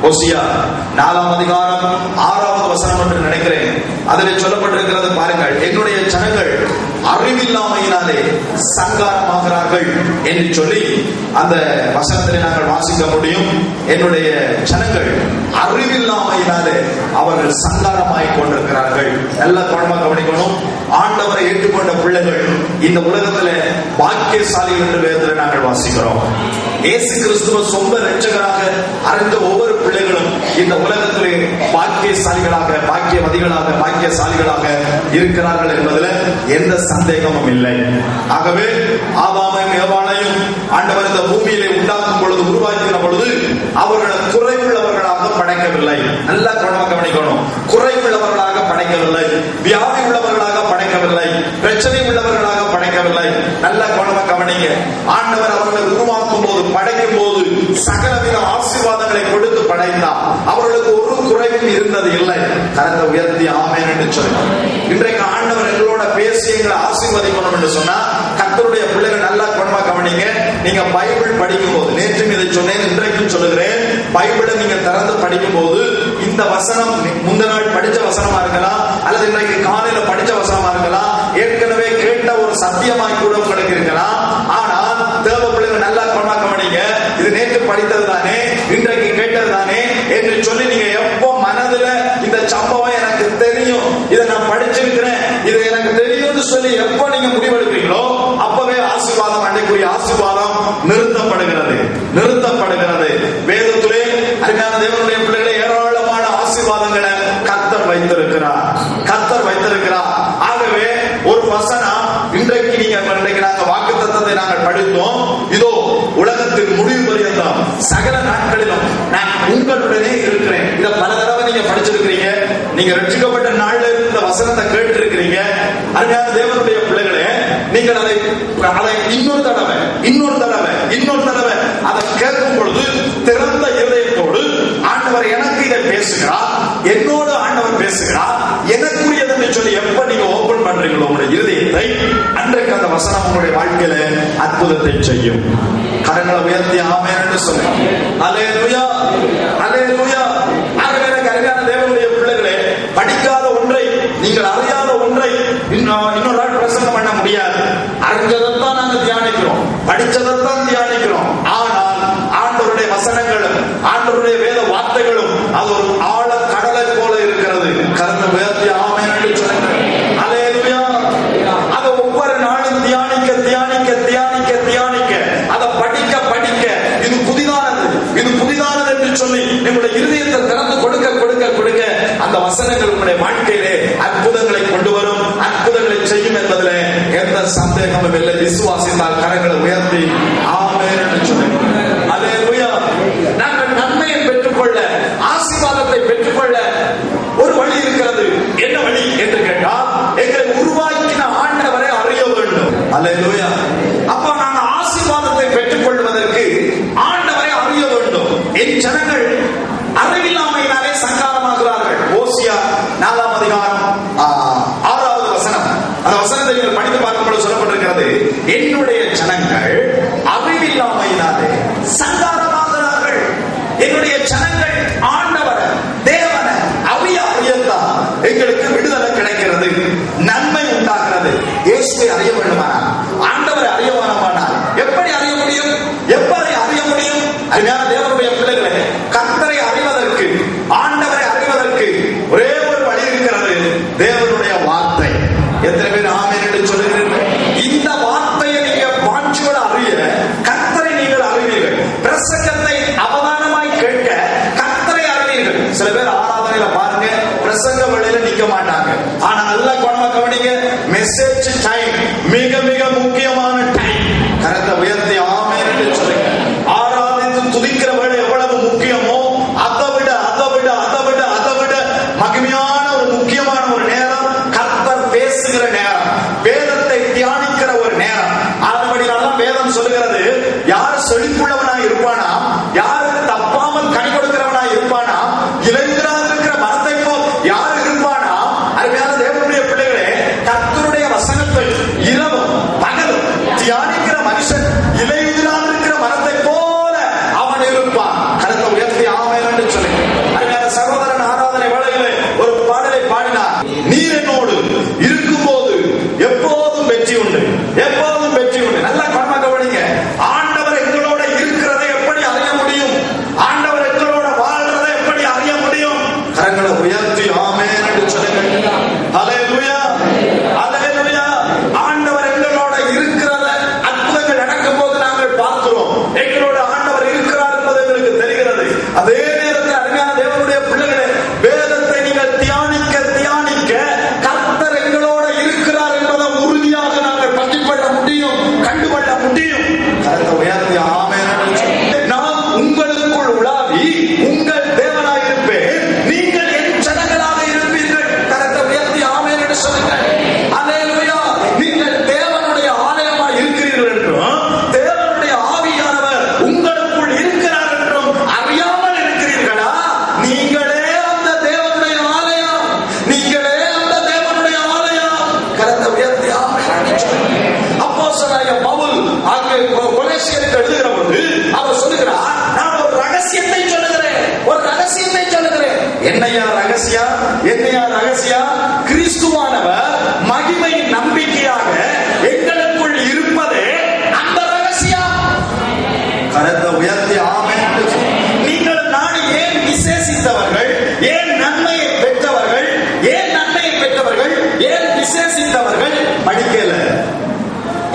ஓசியா 4ஆம் அதிகாரம் 6வது வசனம் என்று நினைக்கிறேன். அதில் சொல்லப்பட்டிருக்கிறது பாருங்கள், என்னுடைய ஜனங்கள் அறிவில்லாமையினாலே சங்காரமாகிறார்கள் என்று சொல்லி அந்த வசனத்திலே நாங்கள் வாசிக்க முடியும். என்னுடைய ஜனங்கள் அறிவில்லாமையினாலே அவர்கள் சங்காரமாய் கொண்டிருக்கிறார்கள். நல்ல கவனிக்கணும். ஆண்டவரை ஏற்றுக்கொண்ட பிள்ளைகள் இந்த உலகத்திலே பாக்கியசாலிகள் என்று வேதத்தில் நாங்கள் வாசிக்கிறோம். இயேசு கிறிஸ்துவ சொந்த இரட்சகராக அறிந்த ஒவ்வொரு பிள்ளைகளும் இந்த உலகத்திலே பாக்கியசாலிகளாக, பாக்கியவதிகளாக, பாக்கியசாலிகளாக இருக்கிறார்கள் என்பதில் எந்த சந்தேகமும் இல்லை. ஆகவே ஆதாமையும் ஏவாளையும் ஆண்டவர் இந்த பூமியிலே உண்டாக்கும் பொழுது, உருவாக்கின பொழுது அவர்களை குறைவுள்ளவர்களாக படைக்கவில்லை. நல்லா கவனிக்கணும். குறைவுள்ளவர்களாக படைக்கவில்லை, வியாதி உள்ளவர்களாக படைக்கவில்லை, பிரச்சனை உள்ளவர்களாக படைக்கவில்லை. நல்ல கவனிங்க. ஆண்டவர் அவர்களை உருவாக்கும் போது, படைக்கும் போது சகலவித ஆசீர்வாதங்களை கொடுத்து படைத்தார். அவர்களுக்கு ஒரு குறைவும் இருந்தது இல்லை. கரத்தை உயர்த்தி ஆமென் என்று சொல்லுங்கள். இன்றைக்கு ஆண்டவர் எங்களோட பேசி எங்களை ஆசீர்வதிக்கணும் என்று சொன்னா, கர்த்தருடைய பிள்ளைகள் நல்லா கவனிங்க. நீங்க பைபிள் படிக்கும் போது, நேற்றும் இதை சொன்னேன், இன்றைக்கும் சொல்லுகிறேன், பைபிளை நீங்க திறந்து படிக்கும் போது இந்த வசனம் முந்த நாள் படிச்ச வசனமா இருக்கலாம், அல்லது இன்றைக்கு காலையில படிச்ச வசனமா இருக்கலாம், ஏற்கனவே கேட்ட ஒரு சத்தியமாய் கூட உங்களுக்கு இருக்கலாம். ஆனால் தேவ பிள்ளைகள் நல்லா கவனிங்க. இது நேற்று படித்தது தானே, இன்றைக்கு கேட்டது தானே என்று சொல்லி நீங்க எப்போ மனதுல இந்த சம்பவம் எனக்கு தெரியும், இதை நான் படிச்சிருக்கிறேன், இது எனக்கு தெரியும்னு சொல்லி எப்போ நீங்க முடிவெடுக்கிறீங்களோ அப்பவே ஆசீர்வாதம், அன்றைக்குரிய ஆசீர்வாதம் நிறுத்தப்படுகிறது. வேதத்திலே அருமையான தேவனுடைய பிள்ளைகளை ஏராளமான ஆசீர்வாதங்களை கர்த்தர் வைத்திருக்கிறார். ஆகவே ஒரு வசனம் இன்றைக்கு நாங்க வாக்குத்தத்தத்தை நாங்கள் படித்தோம். இதோ உலகத்தின் முடிவு பரியந்தம் சகல நாட்களிலும் நான் உங்களுடனே இருக்கிறேன். இதை பல தடவை நீங்க படிச்சிருக்கிறீங்க. நீங்க ரட்சிக்கப்பட்ட நாள்ல இருந்து இந்த வசனத்தை கேட்டு இருக்கிறீங்க. அருமையான தேவனுடைய பிள்ளைகளே, நீங்கள் அதை இன்னொரு தடவை அதை கேட்கும் பொழுது திறந்த இதயத்தோடு ஆண்டவர் எனக்கு இதை பேசுகிறார், என்னோடு ஆண்டவர் பேசுகிறார், எனக்குரியது என்று சொல்லி எப்ப நீங்க ஓபன் பண்றீங்களோ உங்களுடைய இருதயத்தை, அன்றைக்கு அந்த வசனம் உங்களுடைய வாழ்க்கையில அற்புதத்தை செய்யும். கரங்களை உயர்த்தி ஆமென் என்று சொல்லுங்க. அல்லேலூயா, அல்லேலூயா. ஆகவே அருமையான தேவனுடைய பிள்ளைகளே, படிக்காத ஒன்றை, நீங்கள் அறியாத ஒன்றை இன்னொரு நாள் பிரசங்கம் பண்ண முடியாது. அறிஞ்சதைத்தான் நாங்கள் தியானிக்கிறோம், படிச்சதைத்தான் தியானிக்கிறோம். ஆனால் ஆண்டவருடைய வசனங்களும் ஆண்டவருடைய வேத வார்த்தைகளும் அது ஒரு ஆழ கடலை போல இருக்கிறது. கரத்தை உயர்த்தி ஆமென் என்று சொல்லுங்க. அல்லேலூயா. அதை ஒவ்வொரு நாளும் தியானிக்க அதை படிக்க இது புதிதானது என்று சொல்லி நம்முடைய இருதயத்தை திறந்து கொடுக்க அந்த வசனங்கள் உங்களுடைய வாழ்க்கையிலே அற்புதங்களை கொண்டு வரும், அற்புதங்களை செய்யும் என்பதில் எந்த சந்தேகமும் இல்லை. விசுவாசித்தால் கரங்களை உயர்த்தி ஆமென் என்று சொல்லுங்க. அல்லேலூயா. நாங்கள் நன்மையை பெற்றுக்கொள்ள, ஆசீர்வாதத்தை பெற்றுக்கொள்ள ஒரு வழி இருக்கிறது. என்ன வழி என்று கேட்டால், எங்களை உருவாக்கின ஆண்டவரை அறிய வேண்டும். அல்லேலூயா. அப்ப நாங்கள் ஆசீர்வாதத்தை பெற்றுக் கொள்வதற்கு ஆண்டவரை அறிய வேண்டும். என் ஜனங்கள் அறிவில்லாமையினாலே சங்காரமாகிறார்கள். ஓசியா 4ஆம் அதிகாரம் 6வது வசனம். அந்த வசனத்தை நீங்கள் படித்து பார்க்கும்போது சொல்லப்பட்டிருக்கிறது, என்னுடைய ஜனங்கள் அறிவில்லாமையினாலே சங்காரமாகிறார்கள். என்னுடைய ஜனங்கள் ஆண்டவர் தேவனை அறியத்தான் எங்களுக்கு விடுதலை கிடைக்கிறது, நன்மை உண்டாகிறது. இயேசுவை அறிய வேண்டுமானால், ஆண்டவரை அறிய வேண்டுமானால் எப்படி அறிய முடியும்? அருமையான தேவனுடைய பிள்ளைகளை, கர்த்தரை அறிவதற்கு, ஆண்டவரை அறிவதற்கு ஒரே ஒரு வழி இருக்கிறது, தேவனுடைய வார்த்தை. எத்தனை பேர் ஆமென் என்று சொல்லுகிறீர்கள்? இந்த வார்த்தையை நீங்க வாஞ்சியோடு அறிய கர்த்தரை நீங்கள் அறிவீர்கள். பிரசங்கத்தை அவதானமாய் கேட்க கர்த்தரை அறிவீர்கள். சில பேர் ஆராதனையில பாருங்க, பிரசங்க வழியில நிக்க மாட்டாங்க. ஆனா நல்லா கவனிங்க, மெசேஜ் டைம் மிக மிக முக்கியமான டைம். கரத்தை உயர்த்தி ஆமென் என்று சொல்லுங்க. ஆராதித்து துதிக்கிற வேலை எவ்வளவு முக்கியமோ அதை விட மகிமையான ஒரு முக்கியமான ஒரு நேரம் கர்த்தர் பேசுகிற நேரம், வேதத்தை தியானிக்கிற ஒரு நேரம். அதுபடினால்தான் வேதம் சொல்லுகிறது, யார் செழிப்புள்ளவனாய் இருப்பானா, யாருக்கு தப்பாமல் கனி கொடுக்கிறவனாய் இருப்பானா, இளைஞராக இருக்கிற மரத்தை போல் யார் இருப்பானா. அருமையான தேவனுடைய பிள்ளைகளே, கர்த்தருடைய வசனத்தை இரவும் பகலும் தியானிக்கிற மனுஷன் இலையுதிராக இருக்கிற மரத்தை போல அவன் இருப்பான். கருத்தை உயர்த்தி ஆமென் என்று சொல்லுங்க.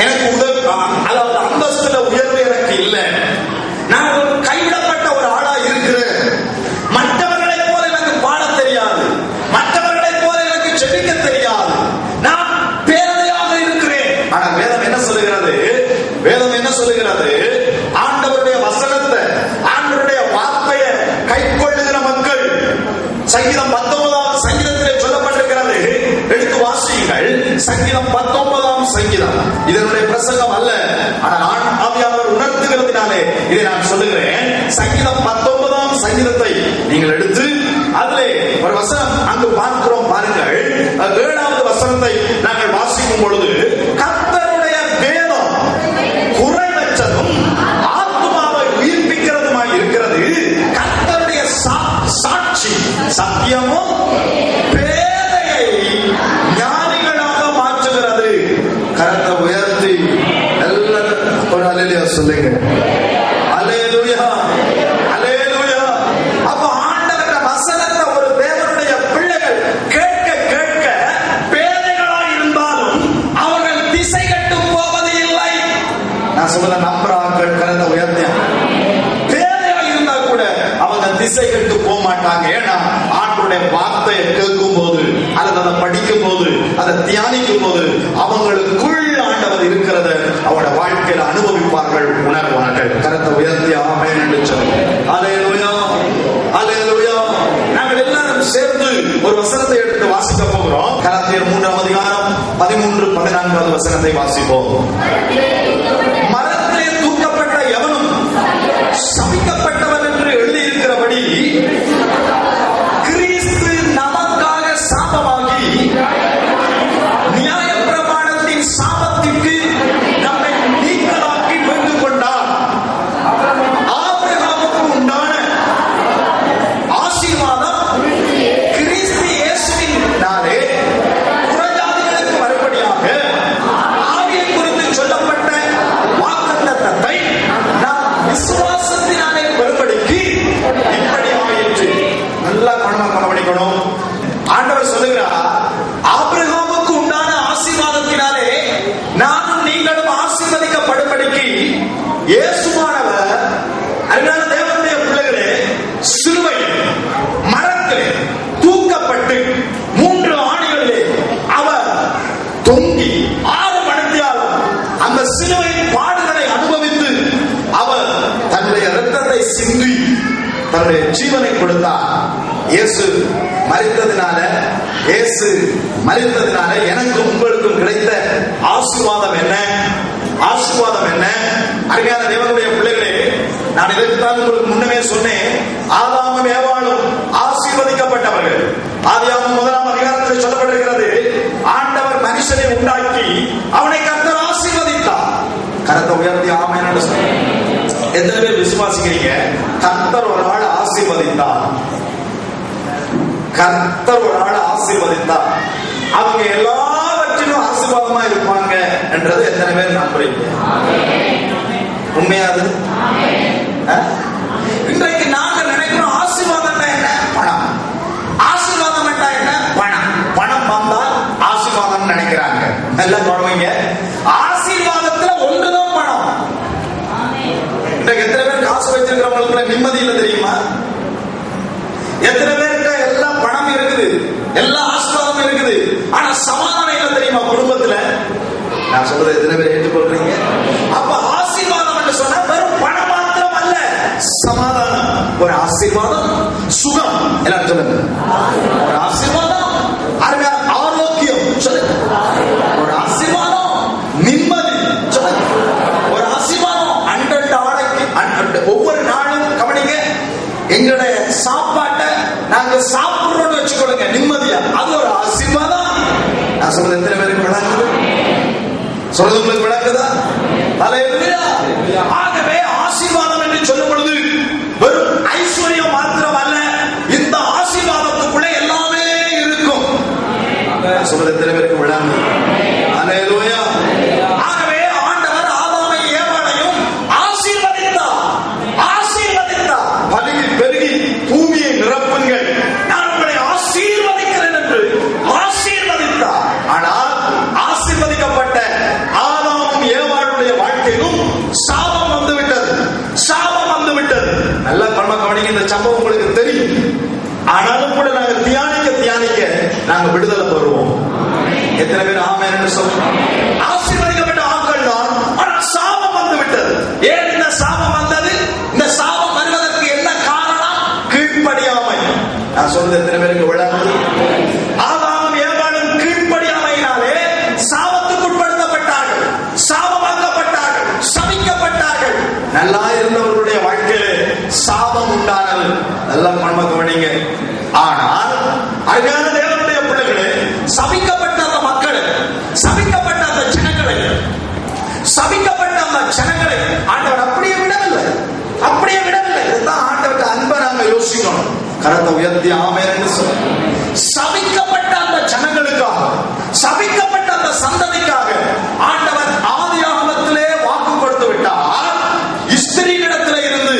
எனக்கு அதாவது அந்தஸ்துல உயர்வு எனக்கு இல்லை, நான் ஒரு கைவிடப்பட்ட ஒரு ஆளா இருக்கிறேன், மற்றவர்களை போல எனக்கு பாட தெரியாது, மற்றவர்களை போல எனக்கு செபிக்க தெரியாது, நான் பேரலையாக இருக்கிறேன். ஆனா வேதம் என்ன சொல்லுகிறது? வேதம் என்ன சொல்லுகிறது? ஆண்டவருடைய வசனத்தை, ஆண்டவருடைய வார்த்தையை கைக்கொள்ளுகிற மக்கள், சங்கீதம் 19ஆம் சங்கீதத்திலே சொல்லப்பட்டிருக்கிறது. எடுத்து வாசியுங்கள். சங்கீதம் 19ஆம் சங்கீதம். இதனுடைய பிரசங்கம் அல்ல, ஆனால் ஆவியானவர் உணர்த்துகிறதுனாலே இதை நான் சொல்லுகிறேன். சங்கீதம் 19ஆம் சங்கீதத்தை நீங்கள் எடுத்து அதிலே ஒரு வசனம் அங்கு பார்க்கிறோம் பாருங்கள். 7வது வசனத்தை நாங்கள் வாசிக்கும் பொழுது, கர்த்தருடைய வேதம் குறைவற்றதும் ஆத்துமாவை உயிர்ப்பிக்கிறதுமாய் இருக்கிறது, கர்த்தருடைய சாட்சி சத்தியமும் பேதையை ஞானிகளாக மாற்றுகிறது. கரத்தை உயர்த்தி எல்லாரும் ஒரு அல்லேலூயா சொல்லுங்க. அல்லேலூயா, அல்லேலூயா. அப்ப ஆண்டவருடைய வசனத்தை ஒரு தேவனுடைய பிள்ளைகள் கேட்க கேட்க பேதைகளாக இருந்தாலும் அவர்கள் திசை கட்டு போவது இல்லை. நான் சொல்ல நம்புறாங்கள். கரத்தை உயர்த்தியா. பேதையாக இருந்தா கூட அவங்க திசை கட்டு போக மாட்டாங்க. ஏன்னா ஆண்டவருடைய வார்த்தையை கேட்கும் போது, அல்லது அதை படிக்கும் போது, அதை தியானிக்கும் போது அவங்களுக்குள் ஆண்டவர் இருக்கிறத அவருடைய வாழ்க்கையில அனுபவிப்பார்கள், உணர்வார்கள். கரத்தை உயர்த்தி ஆமென் என்று சொல்லுங்க. அல்லேலூயா, அல்லேலூயா. நாங்கள் எல்லாரும் சேர்ந்து ஒரு வசனத்தை எடுத்து வாசிக்க போகிறோம். கலாத்தியர் 3ஆம் அதிகாரம் 13-14வது வசனத்தை வாசிப்போம். மரத்திலே தூக்கப்பட்ட எவனும் சபிக்கப்பட்டவன் என்று எழுதியிருக்கிறபடி கிறிஸ்து நமக்காக சாபமாகி நியாயப்பிரமாணத்தின் சாபத்திற்கு நம்மை நீங்களாக்கி மீட்டுக் கொண்டார். ஆபிரகாமுக்கு உண்டான ஆசீர்வாதம் கிறிஸ்து இயேசுவினாலே புறஜாதிகளுக்கு மறுபடியாக ஆவியை குறித்து சொல்லப்பட்ட வாக்குத்தத்தத்தை நாம் விசுவாசத்தினாலே மறுபடிக்கு இப்படி ஆயிற்று. நல்லா கவனிக்கணும். ஆண்டவர் சொல்லுகிறார், ஆபிரகாமுக்கு உண்டான ஆசீர்வாதத்தினாலே நானும் நீங்களும் ஆசீர்வதிக்கப்படும்படிக்கு இயேசுவானவர், அருமையான தேவனுடைய பிள்ளைகளே, சிலுவையில் மரத்திலே தூக்கப்பட்டு 3 ஆணிகளிலே அவர் தொங்கி 6 மணித்தியாலும் அந்த சிலுவையின் பாடுகளை அனுபவித்து அவர் தன்னுடைய இரத்தத்தை சிந்தி தன்னுடைய ஜீவனை கொடுத்தார். இயேசு மரித்ததினால எனக்கும் உங்களுக்கும் கிடைத்த ஆசீர்வாதம் என்ன? ஆசீர்வாதம் என்ன? அருமையான தேவனுடைய பிள்ளைகளே, நான் இதற்குத்தான் உங்களுக்கு முன்னமே சொன்னேன். ஆதாமும் ஏவாளும் ஆசீர்வதிக்கப்பட்டவர்கள். ஆதியாகமம் 1ஆம் அதிகாரத்தில் சொல்லப்பட்டிருக்கிறது, ஆண்டவர் மனுஷனை உண்டாக்கி அவனை கர்த்தர் ஆசீர்வதித்தார். கரத்தை உயர்த்தி ஆமென் என்று சொல்லுங்க. எத்தனை பேர் விசுவாசிக்கிறீங்க? கர்த்தர் ஒரு ஆள் ஆசீர்வதித்தார். கர்த்தர் ஒரு ஆள் ஆசீர்வதித்தார். அவங்க எல்லாவற்றிலும் ஆசீர்வாதமா இருப்பாங்க என்றது எத்தனை பேர் நம்புறீங்க? உண்மையாது? இன்றைக்கு நாங்க நினைக்கிறோம் ஆசீர்வாதம் என்ன? பணம். ஆசீர்வாதம் என்ன? பணம். பணம் வந்தால் ஆசீர்வாதம் நினைக்கிறாங்க. எல்லாம் தொடங்க. ஆசீர்வாதத்துல ஒன்றுதான் பணம். இன்றைக்கு எத்தனை பேர் காசு வச்சிருக்கிறவங்களுக்கு நிம்மதி இல்லை தெரியுமா? எத்தனை பேருக்கு எல்லாம் பணம் இருக்குது, எல்லா ஆசீர்வாதமும் இருக்குது, ஆனா சமாதானம் இல்லை தெரியுமா குடும்பத்துல? நான் சொல்றது எத்தனை பேர் ஏற்றுக்கொள்றீங்க? அப்ப ஆசீர்வாதம் என்று சொன்னா வெறும் பணம் மாத்திரம் அல்ல, சமாதானம், ஒரு ஆசீர்வாதம், சுகம். எல்லாரும் சொல்லுங்க. ஒரு ஆசீர்வாதம், ஆரோக்கியம் சொல்லுங்க. ஒரு ஆசீர்வாதம், நிம்மதி சொல்லுங்க. ஒரு ஆசீர்வாதம், அண்டண்ட ஆடைக்கு ஒவ்வொரு நாளும் கவனிங்க, எங்களுடைய சாப்பாட்டை நாங்க சாப்பிடுறோம்னு வச்சுக்கொள்ளுங்க நிம்மதியா, அது ஒரு ஆசீர்வாதம். நான் சொல்றது எத்தனை பேருக்கு விளங்குது? சொல்றது உங்களுக்கு விளங்குதா? அல்லேலூயா. ஆகவே ஆசீர்வாதம் என்று சொல்லும் பொழுது வெறும் ஐஸ்வர்யம் மாத்திரம் அல்ல, இந்த ஆசீர்வாதத்துக்குள்ள எல்லாமே இருக்கும். சொல்றது எத்தனை பேருக்கு விளங்குது? அல்லேலூயா. ஆகவே ஆண்டவர் ஆதாமை ஏவாளையும் ஆசீர்வதித்தார். பலுகி பெருகி பூமியை நிரப்புங்கள், நான் உங்களை ஆசீர்வதிக்கிறேன் என்று ஆசீர்வதித்தார். ஆனால் ஆசீர்வதிக்கப்பட்ட ஆதாமும் என்று சொல்லுங்க. ஆசீர்வதிக்கப்பட்ட ஆட்கள் தான், ஆனால் சாபம் வந்து விட்டது. ஏன் இந்த சாபம் வந்தது? இந்த சாபம் வருவதற்கு என்ன காரணம்? கீழ்ப்படியாமை. நான் சொல்றது எத்தனை பேருக்கு விளங்குது? ஆதாமும் ஏவாளும் கீழ்ப்படியாமையினாலே சாபத்துக்கு உட்படுத்தப்பட்டார்கள், சாபமாக்கப்பட்டார்கள், சபிக்கப்பட்டார்கள். நல்லா இருந்தவர்களுடைய வாழ்க்கையிலே சாபம் உண்டானது. நல்ல மனம கவனிங்க. ஆனால் அருமையான தேவனுடைய பிள்ளைகளே, சபிக்கப்பட்ட அந்த மக்கள், சபிக்கப்பட்ட அந்த ஜனங்களை, சபிக்கப்பட்ட அந்த ஜனங்களை ஆண்டவர் அப்படியே விடவில்லை, அப்படியே விடவில்லை. இதுதான் ஆண்டவருக்கு அன்பை நாங்க யோசிக்கணும். கரத்தை உயர்த்தி ஆமென் என்று சொல்லுங்க. சபிக்கப்பட்ட அந்த ஜனங்களுக்காக, சபிக்கப்பட்ட அந்த சந்ததிக்காக ஆண்டவர் ஆதியாகமத்திலே வாக்கு கொடுத்து விட்டார். ஸ்திரீனிடத்திலே இருந்து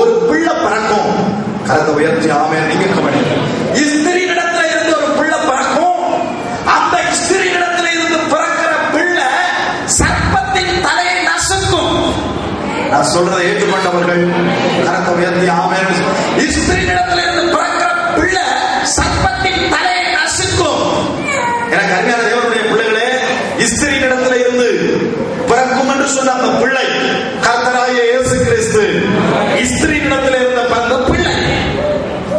ஒரு பிள்ளை பிறக்கும். கரத்தை உயர்த்தி ஆமென். நீங்க கவனிங்க. ஸ்திரீனிடத்திலே இருந்து ஒரு பிள்ளை பிறக்கும். அந்த ஸ்திரீனிடத்திலே இருந்து பிறக்கிற பிள்ளை சர்ப்பத்தின் தலையை நசுக்கும். நான் சொல்றதை ஏற்றுக்கொண்டவர்கள் கரத்தை உயர்த்தி ஆமென். ஸ்திரீனிடத்திலே இருந்து பிறக்கிற பிள்ளை சர்ப்பத்தின் தலையை நசுக்கும். எனக்கு அருமையான தேவனுடைய பிள்ளைகளே, ஸ்திரீனிடத்திலே இருந்து பிறக்கும் என்று சொன்ன அந்த பிள்ளை கர்த்தராகிய இயேசு கிறிஸ்து. ஸ்திரீனிடத்திலே இருந்த பிறந்த பிள்ளை.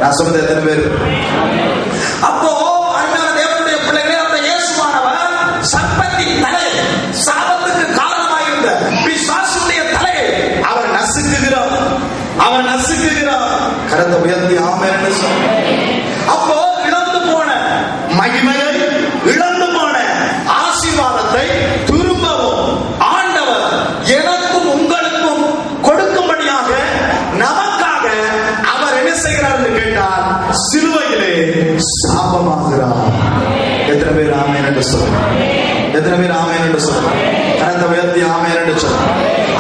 நான் சொல்றது எத்தனை பேர்? அப்போ அருமையான தேவனுடைய பிள்ளைகளே, அந்த இயேசுவானவர் சர்ப்பத்தின் தலையை, சாபத்துக்கு காரணமாயிருந்த பிசாசுடைய தலையை அவர் நசுக்குகிறார், அவர் நசுக்குகிறார். கரத்தை உயர்த்தி ஆமென் என்று சொல்லுங்க. அப்போ இழந்து போன மகிமையை, இழந்து போன ஆசீர்வாதத்தை திரும்பவும் ஆண்டவர் எனக்கும் உங்களுக்கும் கொடுக்கும்படியாக நமக்காக அவர் என்ன செய்கிறார் என்று கேட்டால் சிலுவையிலே சாபமாகிறார். எத்தனை பேர் ஆமென் என்று சொல்லுங்க? எத்தனை பேர் ஆமென் என்று சொல்லுங்க? கரத்தை உயர்த்தி ஆமென் என்று சொல்லுங்க.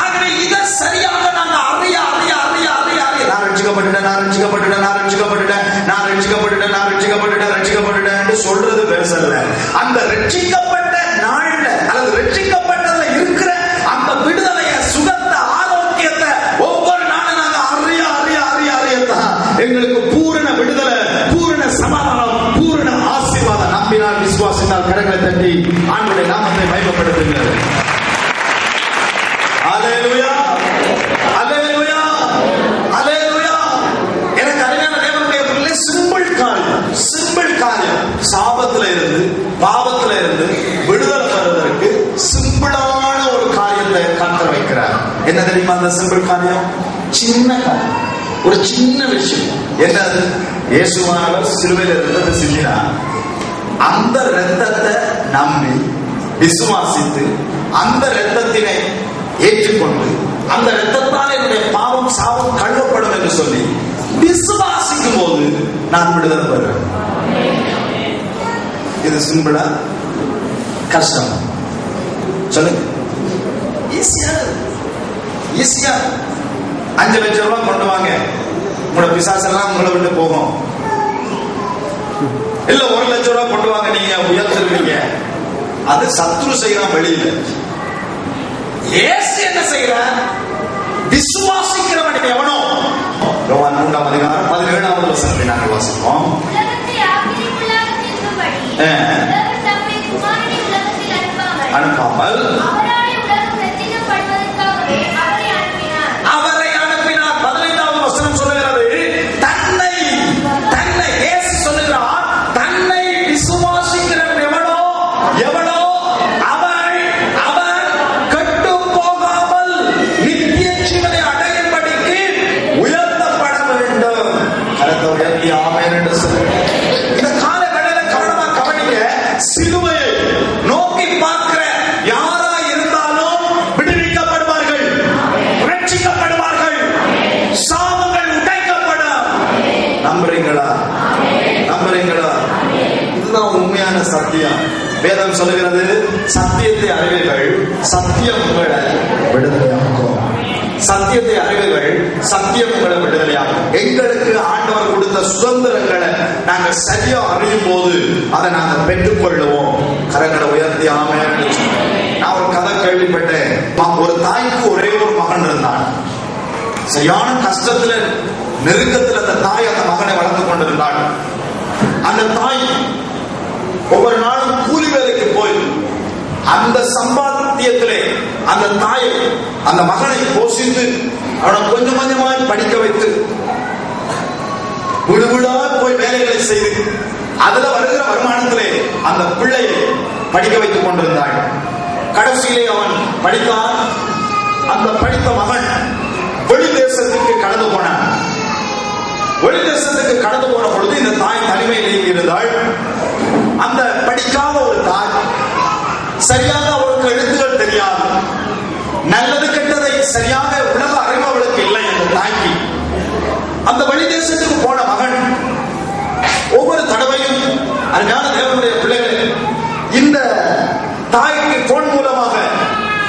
ஆகவே இதை சரியாக நாங்க அறிய அறிய அறிய அறிய அறிய நான் ரட்சிக்கப்பட்டுட்டேன், நான் ரட்சிக்கப்பட்டுட்டேன், நான் ரட்சிக்கப்பட்டுட்டேன், நான் ரட்சிக்கப்பட்டுட்டேன், நான் ரட்சிக்கப்பட்டுட்டேன், ரட்சிக்கப்பட்டுட்டேன் என்று சொல்றது பெருசல்ல. அந்த ரட்சிக்கப்பட்ட நாள்ல அல்லது ரட்சிக்கப்பட்டதுல இருக்கிற அந்த விடுதலைய, சுகத்தை, ஆரோக்கியத்தை ஒவ்வொரு நாளும் நாங்க அறிய அறிய அறிய அறியத்தான் எங்களுக்கு பூரண விடுதலை, பூரண சமாதானம், பூரண ஆசீர்வாதம். நம்பினால், விசுவாசித்தால் கரங்களை தட்டி ஆண்டவருடைய நாமத்தை மகிமைப்படுத்துங்கள். அல்லேலூயா, அல்லேலூயா, அல்லேலூயா. எனக்கு அருமையான தேவனுடைய பிள்ளை, சிம்பிள் காரியம், சிம்பிள் காரியம். சாபத்துல இருந்து, பாவத்துல இருந்து விடுதலை பெறுவதற்கு சிம்பிளான ஒரு காரியத்தை கர்த்தர் வைக்கிறார். என்ன தெரியுமா அந்த சிம்பிள் காரியம்? சின்ன காரியம், ஒரு சின்ன விஷயம். என்னது? இயேசுவானவர் சிலுவையில் ரத்தத்தை சிந்தினார். அந்த ரத்தத்தை நம்பி விசுவாசித்து அந்த ரத்தத்தினை ஏற்றுக்கொண்டு அந்த ரத்தத்தால் என்னுடைய பாவம், சாபம் கழுவப்படும் என்று சொல்லி விசுவாசிக்கும் போது நான் விடுதலை பெறுவேன். இது சிம்பிளா? கஷ்டம்? சொல்லுங்க. ஈஸியா? ஈஸியா? 5 லட்சம் ரூபாய் கொண்டு வாங்க, உங்களோட பிசாசெல்லாம் உங்களை விட்டு போகும். இல்ல 1 லட்சம் ரூபாய் கொண்டு வாங்க, நீங்க உயர்த்திருக்கீங்க. அது சத்ரு செய்யலாம் வெளியில. இயேசு என்ன செய்யறார்? விசுவாசிக்கிறவன் எவனோ, யோவான் 3ஆம் அதிகாரம் 17ஆவது வசனத்தை நாங்கள் வாசிப்போம். அனுப்பாமல் அவரை அனுப்பினார். 15ஆவது வசனம் சொல்லுகிறது, தன்னை தன்னை இயேசு சொல்லுகிறார், தன்னை விசுவாசிக்கிறவன் எவனோ எவனோ அவன் அவன் கெட்டு போகாமல் நித்திய ஜீவனை அடையும்படிக்கு உயர்த்தப்பட வேண்டும். கரத்தை உயர்த்தி ஆமென் என்று சொல்லுங்க. இந்த கால வேளையில கவனமா கவனிங்க. சிலுவையை நோக்கி பார்க்கிற யாரா இருந்தாலும் விடுவிக்கப்படுவார்கள், ரட்சிக்கப்படுவார்கள், சாபங்கள் உடைக்கப்படும். நம்புறீங்களா? நம்புறீங்களா? இதுதான் உண்மையான சத்தியம். வேதம் சொல்லுகிறது, சத்தியத்தை அறிவீர்கள், சத்தியம் உங்களை விடுதலையாக்கும். சத்தியத்தை அறிவீர்கள், சத்தியம் உங்களை விடுதலையாக்கும். எங்களுக்கு ஆண்டவர் கொடுத்த சுதந்திரங்களை நாங்கள் சரியா அறியும் போது அதை நாங்கள் பெற்றுக் கொள்ளுவோம். கரங்களை உயர்த்தி ஆமென். நான் ஒரு கதை கேள்விப்பட்டேன். ஒரு தாய்க்கு ஒரே ஒரு மகன் இருந்தான். சரியான கஷ்டத்துல, நெருக்கத்தில் அந்த தாய் அந்த மகனை வளர்த்து கொண்டிருந்தாள். அந்த தாய் ஒவ்வொரு நாளும் கூலி வேலைக்கு போய் அந்த சம்பாத்தியத்திலே அந்த தாயை அந்த மகனை போஷித்து அவனை கொஞ்சம் கொஞ்சமாய் படிக்க வைத்து விடுவிடா போய் வேலைகளை செய்து அதுல வருகிற வருமானத்திலே அந்த பிள்ளையை படிக்க வைத்துக் கொண்டிருந்தாள். கடைசியிலே அவன் படித்தான். அந்த படித்த மகன் வெளி தேசத்துக்கு கடந்து போனான். வெளி தேசத்துக்கு கடந்து போன பொழுது இந்த தாய் தனிமையில் இருந்தாள். அந்த படிக்காத ஒரு தாய், சரியாக அவளுக்கு எழுத்துக்கள் தெரியாது, நல்லது கெட்டதை சரியாக உலக அறிவு அவளுக்கு இல்லை. அந்த தாய்க்கு அந்த வெளி தேசத்துக்கு போன மகன் ஒவ்வொரு தடவையும் அருமையான தேவனுடைய பிள்ளைகள் இந்த தாய்க்கு போன் மூலமாக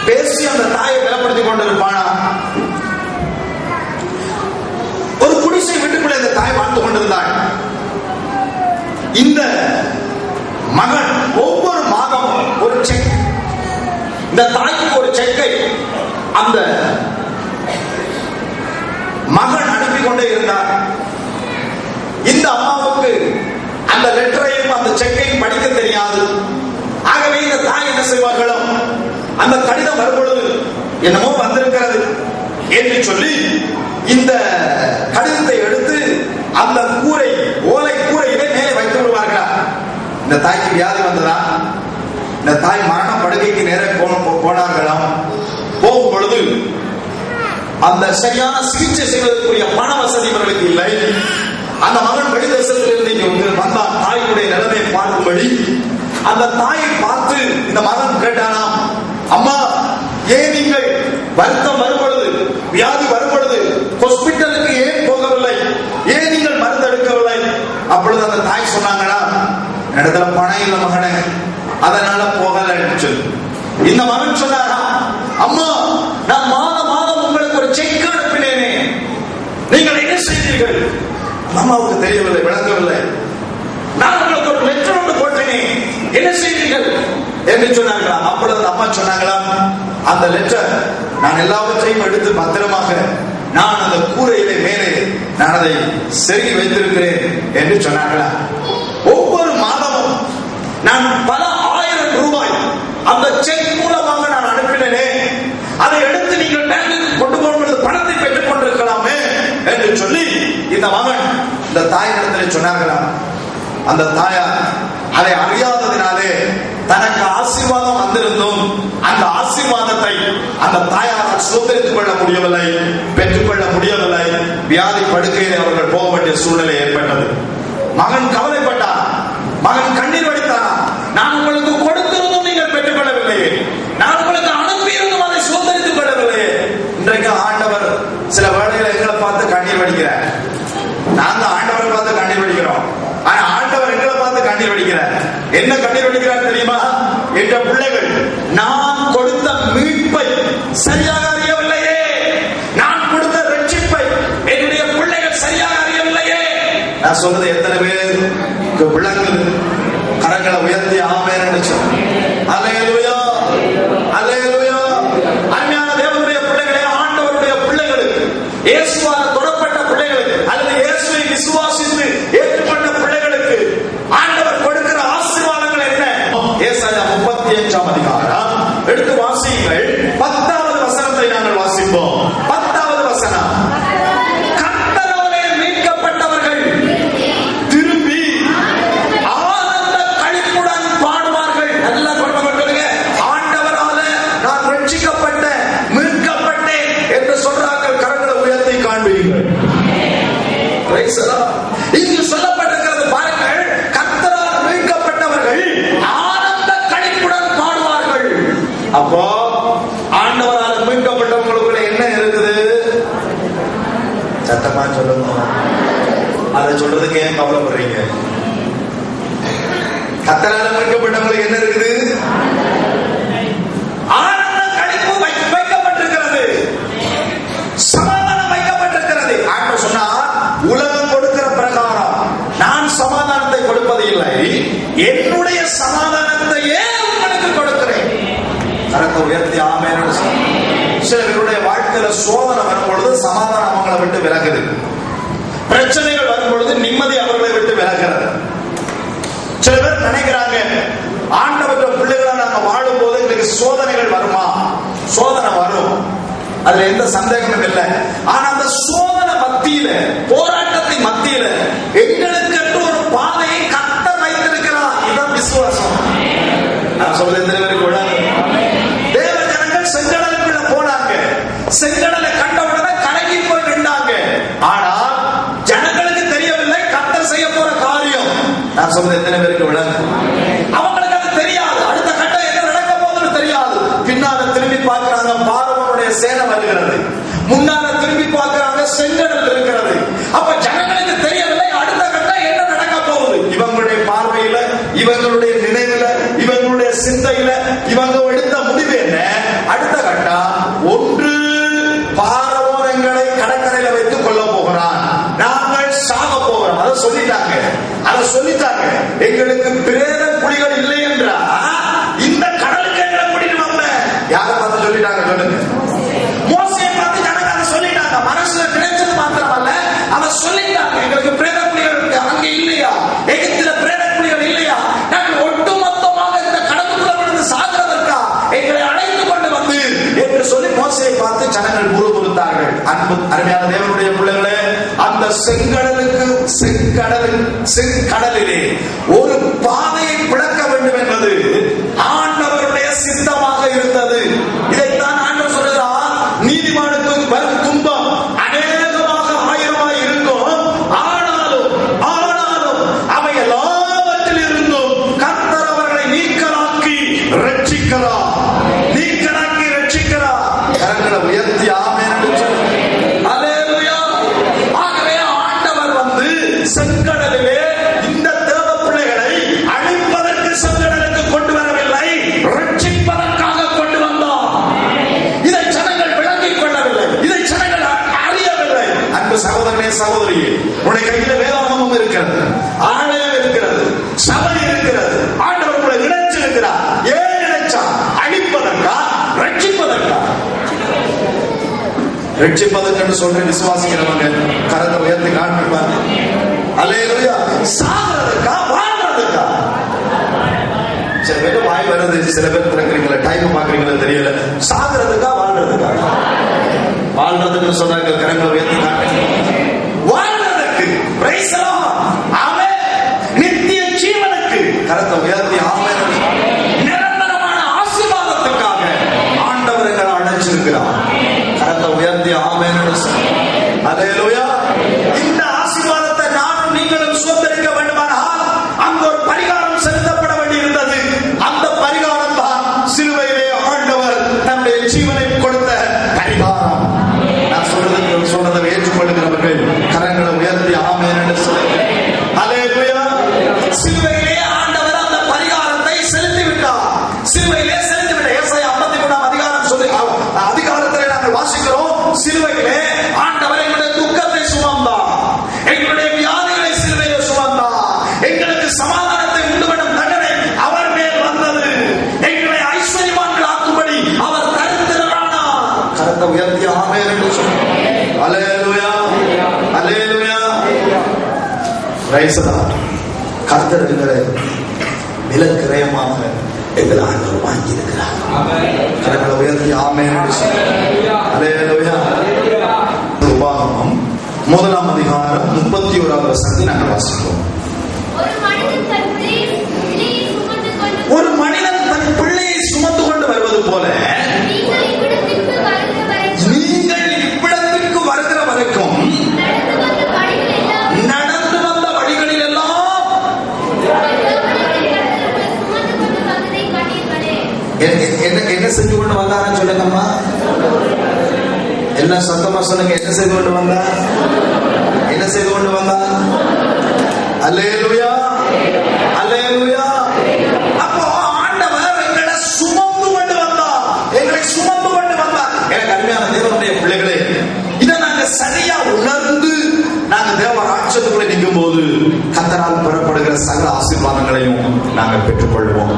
பேசி அந்த தாயை பலப்படுத்திக் கொண்டிருப்பானா. ஒரு குடிசை வீட்டுக்குள்ள இந்த தாய் வாழ்ந்து கொண்டிருந்தாள். இந்த மகன் ஒவ்வொரு மாதமும் ஒரு செக், இந்த தாய்க்கு ஒரு செக்கை அந்த மகன் அனுப்பி கொண்டே இருந்தார். இந்த அம்மாவுக்கு அந்த லெட்டரையும் அந்த செக்கையும் படிக்க தெரியாது. ஆகவே இந்த தாய் என்ன செய்வார்களோ, அந்த கடிதம் வரும்பொழுது என்னமோ வந்திருக்கிறது என்று சொல்லி இந்த கடிதத்தை எடுத்து அந்த கூரை, ஓலை கூரையிலே மேலே வைத்து விடுவார்களா. இந்த தாய்க்கு வியாதி வந்ததா, இந்த தாய் மரண படுக்கைக்கு நேரே போனார்களாம். போகும் பொழுது அந்த சரியான சிகிச்சை செய்வதற்குரிய பண வசதி இவர்களுக்கு இல்லை. அந்த மகன் வெளிதேசத்திலிருந்து இங்கே வந்தான் தாயுடைய நிலைமை பார்க்கும்படி. அந்த தாயை பார்த்து இந்த மகன் கேட்டானாம், அம்மா ஏன் நீங்கள் வருத்தம் வரும்பொழுது, வியாதி வரும்பொழுது ஹாஸ்பிட்டலுக்கு ஏன் போகவில்லை, ஏன் நீங்கள் மருந்து எடுக்கவில்லை? அப்பொழுது அந்த தாய் சொன்னாங்களா, இடத்துல பணம் இல்லை மகனே, அதனால போகலன்னு சொல்லி. இந்த மகன் சொன்னாரா, அம்மா நான் மாதம் மாதம் உங்களுக்கு ஒரு செக் அனுப்பினேனே, நீங்கள் என்ன செய்தீர்கள்? அம்மாவுக்கு தெரியவில்லை, விளங்கவில்லை. நான் உங்களுக்கு ஒரு லெட்டர் ஒன்று போட்டேனே, என்ன செய்தீர்கள் என்று சொன்னாங்களா. அப்பொழுது அம்மா சொன்னாங்களா, அந்த லெட்டர் நான் எல்லாவற்றையும் எடுத்து பத்திரமாக நான் அந்த கூரையிலே மேலே நான் அதை செருகி வைத்திருக்கிறேன் என்று சொன்னாங்களா. ஒவ்வொரு மாதமும் நான் பல ஆயிரம் ரூபாய் அந்த செக் மூலமாக நான் அனுப்பினேனே, அதை எடுத்து நீங்கள் பேங்குக்கு கொண்டு போகும்போது பணத்தை பெற்றுக் கொண்டிருக்கலாமே என்று சொல்லி இந்த மகன் இந்த தாயிடத்தில் சொன்னார்களா. அந்த தாயார் அதை அறியாததினாலே தனக்கு ஆசீர்வாதம் வந்திருந்தும் அந்த ஆசீர்வாதத்தை அந்த தாயாரால் சுதந்திரித்துக் கொள்ள முடியவில்லை, பெற்றுக்கொள்ள முடியவில்லை. வியாதி படுக்கையில் அவர்கள் போக வேண்டிய சூழ்நிலை ஏற்பட்டது. மகன் கவலைப்பட்டார், மகன் கண்ணீர் வடித்தார். நான் உங்களுக்கு கொடுத்திருந்தும் நீங்கள் பெற்றுக்கொள்ளவில்லையே, நான் உங்களுக்கு அனுப்பியிருந்தும் அதை சுதந்திரித்துக் கொள்ளவில்லையே. இன்றைக்கு ஆண்டவர் சில வேளைகளை எங்களை பார்த்து கண்ணீர் வடிக்கிறார். நாங்க ஆண்டவரை பார்த்து கண்ணீர் வடிக்கிறோம், ஆனா ஆண்டவர் எங்களை பார்த்து கண்ணீர் வடிக்கிறார். என்ன கண்ணீர் வடிக்கிறார் தெரியுமா? என்ற பிள்ளைகள் நான் கொடுத்த மீட்பை சரியாக அறியவில்லையே, நான் கொடுத்த ரட்சிப்பை என்னுடைய பிள்ளைகள் சரியாக அறியவில்லையே. நான் சொல்றது எத்தனை பேர் விளங்குது? கரங்களை உயர்த்தி ஆமென் என்று சொல்லுங்க. அல்லேலூயா, அல்லேலூயா. அருமையான தேவனுடைய பிள்ளைகளே, ஆண்டவருடைய பிள்ளைகளுக்கு, இயேசுவால் தொடப்பட்ட பிள்ளைகளுக்கு அல்லது இயேசுவை விசுவாசித்து ஏற்றுக்கொண்ட பிள்ளைகளுக்கு ஆண்டவர் கொடுக்கிற ஆசீர்வாதங்கள் என்ன? ஏசாயா 35ஆம் அதிகாரம் எடுத்து வாசியுங்கள். 10வது வசனத்தை நாங்கள் வாசிப்போம். 10வது வசனம், கர்த்தராலே மீட்கப்பட்டவர்கள் திரும்பி ஆனந்த களிப்புடன் பாடுவார்கள். நல்லா சொல்லுங்க, ஆண்டவராலே நான் ரட்சிக்கப்பட்ட, மீட்கப்பட்டேன் என்று சொல்றார்கள். கரங்களை உயர்த்தி காண்பீர்கள். இங்கு சொல்லப்பட்டிருக்கிறது பாருங்கள், கர்த்தரால் மீட்கப்பட்டவர்கள் ஆனந்த களிப்புடன் பாடுவார்கள். அப்போ ஆண்டவரால் மீட்கப்பட்டவங்களுக்குள்ள என்ன இருக்குது? சத்தமா சொல்லுங்க. அதை சொல்றதுக்கு ஏன் கவலைப்படுறீங்க? கர்த்தரால் மீட்கப்பட்டவங்களுக்கு என்ன இருக்குது? ஆனந்த களிப்பு வைக்கப்பட்டிருக்கிறது, சமாதானம் வைக்கப்பட்டிருக்கிறது. ஆண்டவர் சொன்னார், உலகம் கொடுக்கிற பிரகாரம் நான் சமாதானத்தை கொடுப்பது இல்லை, என்னுடைய சமாதானத்தையே உங்களுக்கு கொடுக்கிறேன். கரத்தை உயர்த்தி ஆமென். சில பேருடைய வாழ்க்கையில சோதனை வரும்பொழுது சமாதானம் அவங்களை விட்டு விலகுது, பிரச்சனைகள் வரும்பொழுது நிம்மதி அவர்களை விட்டு விலகிறது. சில பேர் நினைக்கிறாங்க, ஆண்டவற்ற பிள்ளைகளை நாங்க வாழும் போது அதுல எந்த சந்தேகமும் இல்லை. ஆனா அந்த சோதனை மத்தியில, போராட்டத்தின் மத்தியில எங்களுக்கு ஒரு பாதையை கர்த்தர் வைத்திருக்கிறார். இதுதான் விசுவாசம். நான் சொல்றது எத்தனை பேருக்கு விடாது? தேவ ஜனங்கள் செங்கடலுக்குள்ள போனாங்க. செங்கடலை கண்டவுடனே கலங்கி போய் நின்றாங்க. ஆனால் ஜனங்களுக்கு தெரியவில்லை கர்த்தர் செய்ய போற காரியம். நான் சொல்றது எத்தனை பேருக்கு விடாது? அவங்களுக்கு அது தெரியாது. அடுத்த கட்டம் என்ன நடக்க போகுதுன்னு தெரியாது. பின்னால திரும்பி பார்க்கிறாங்க, பார்வோனுடைய சேனை வருகிறது. முன்னால திரும்பி பார்க்கிறாங்க, செங்கடல் இருக்கிறது. அப்ப ஜனங்களுக்கு தெரியவில்லை அடுத்த கட்டம் என்ன நடக்க போகுது. இவங்களுடைய பார்வையில, இவங்களுடைய நினைவுல, இவங்களுடைய சிந்தையில இவங்க எடுத்த முடிவு என்ன? அடுத்த கட்டம் ஒன்று, பார்வோன் எங்களை கடற்கரையில வைத்துக் கொள்ள போகிறான், நாங்கள் சாக போகிறோம். அதை சொல்லிட்டாங்க. எங்களுக்கு பிரேத குழிகள் இல்லை என்றா இந்த கடலுக்கு எங்களை கூட்டிட்டு வந்த யாரை பார்த்து சொல்லிட்டாங்க? சொல்லுங்க. மோசையை பார்த்து ஜனங்க அதை சொல்லிட்டாங்க. மனசுல நினைச்சது மாத்திரமல்ல, அதை சொல்லிட்டாங்க. எங்களுக்கு பிரேத குழிகள் அங்க இல்லையா, எகிப்தில பிரேத குழிகள் இல்லையா, நாங்கள் ஒட்டுமொத்தமாக இந்த கடலுக்குள்ள விழுந்து சாகிறதற்கா எங்களை அழைத்து கொண்டு வந்து என்று சொல்லி மோசையை பார்த்து ஜனங்கள் முறுமுறுத்தார்கள். அன்பு அருமையான தேவனுடைய பிள்ளைகளே, அந்த செங்கடலிலே ஒரு பாதையை பிளக்க வேண்டும் என்பது ஆண்டவருடைய சித்தமாக இருந்தது. இதைத்தான் ஆண்டவர் சொல்கிறார், நீதிமானுக்கு வரும் துன்பம் அநேகமாக ஆயிரமாய் இருக்கும், ஆனாலும் அவை எல்லாவற்றில் இருந்தும் கர்த்தர் அவர்களை நீக்கலாக்கி ரட்சிக்கிறார். கரங்களை உயர்த்தி ஆமென் என்று சொல்லுங்கள். அல்லேலூயா. ஆகவே ஆண்டவர் வந்து செங்கடலிலே இந்த தேவ பிள்ளைகளை அழிப்பதற்கு செங்கடலுக்கு கொண்டு வரவில்லை, ரட்சிப்பதற்காக கொண்டு வந்தார். இதை ஜனங்கள் விளங்கிக் கொள்ளவில்லை, இதை ஜனங்கள் அறியவில்லை. அன்பு சகோதரனே, சகோதரியே, உன்னுடைய கையில வேதாகமம் இருக்கிறது, ஆலயம் இருக்கிறது, சபை இருக்கிறது. ஆண்டவர் உங்களை இணைச்சிருக்கிறார். ஏன் இணைச்சா? அழிப்பதற்கா, ரட்சிப்பதற்கா? ரட்சிப்பதற்கு சொல்ற விசுவாசிக்கிறவங்க கரத்தை உயர்த்தி காண்பிப்பாங்க. அல்லேலூயா. சாகிறதுக்கா, வாழ்றதுக்கா? சில பேர் வாய் வருது, சில பேர் திறக்கிறீங்களா, டைம் பாக்குறீங்களா தெரியல. சாகிறதுக்கா, வாழ்றதுக்கா? வாழ்றதுக்கு சொன்னாங்க, கரங்களை உயர்த்தி காண்பிங்க. வாழ்றதுக்கு, பிரைஸ் தி லார்ட், ஆமென். நித்திய ஜீவனுக்கு கரத்தை உயர்த்தி ஆமென். நிரந்தரமான ஆசீர்வாதத்துக்காக ஆண்டவர் எங்களை அழைச்சிருக்கிறார். கரத்தை உயர்த்தி ஆமென். அல்லேலூயா. இந்த ஆசீர்வாதத்தை நானும் நீங்களும் சுதந்திரிக்க வேண்டுமானால் அங்கு ஒரு பரிகாரம் செலுத்தப்பட வேண்டியிருந்தது. அந்த பரிகாரம் தான் சிலுவையிலே ஆண்டவர் தன்னுடைய ஜீவனை கொடுத்த பரிகாரம். நான் சொல்றதை ஏற்றுக்கொள்ளுகிறவர்கள் கரங்களை உயர்த்தி ஆமென் என்று சொல்லுங்கள். அல்லேலூயா. சிலுவையிலே ஆண்டவர் அந்த பரிகாரத்தை செலுத்தி விட்டார். சிலுவையிலே செலுத்தி விட்டார். ஏசாயா 53ஆம் அதிகாரம் சொல்லி அதிகாரத்திலே நாங்கள் வாசிக்கிறோம், சிலுவையிலே ஆண்டவர் எங்களுடைய துக்கத்தை சுமந்தார், எங்களுடைய வியாதிகளை சிலுவையிலே சுமந்தார், எங்களுக்கு சமாதானத்தை உண்டுபடும் தண்டனை அவர் மேல் வந்தது, எங்களை ஐஸ்வர்யவான்கள் ஆக்கும்படி அவர் தரித்திரரானார். கரத்தை உயர்த்தி ஆமென் என்று சொல்லுங்கள். அல்லேலூயா. அல்லேலூயா. Praise the lord. கர்த்தர் எங்களை விலக்கிரயமாக எங்களை ஆண்டவர் வாங்கி இருக்கிறார். கரங்களை உயர்த்தி ஆமென் என்று சொல்லுங்கள். அல்லேலூயா. உபாகமம் 1ஆம் அதிகாரம் 31ஆம் வசனத்தை நாங்கள் வாசிக்கிறோம். ஒரு மனிதன் தன் பிள்ளையை சுமந்து கொண்டு வருவது போல நீங்கள் இவ்விடத்திற்கு வருகிற வரைக்கும் நடந்து வந்த வழிகளில் எல்லாம் என்ன செஞ்சு கொண்டு வந்தாரன்னு சொல்லுங்கம்மா. எல்லாம் சத்தமா சொல்லுங்க. என்ன செய்து கொண்டு வந்தா? என்ன செய்து கொண்டு வந்தா? அல்லேலூயா. அல்லேலூயா. அப்போ ஆண்டவர் எங்களை சுமந்து கொண்டு வந்தார். எங்களை சுமந்து கொண்டு வந்தார். எனக்கு அருமையான தேவனுடைய பிள்ளைகளே, இதை நாங்க சரியா உணர்ந்து நாங்க தேவ ராட்சத்துக்குள்ள நிற்கும் போது கர்த்தரால் பெறப்படுகிற சகல ஆசீர்வாதங்களையும் நாங்கள் பெற்றுக்கொள்வோம்.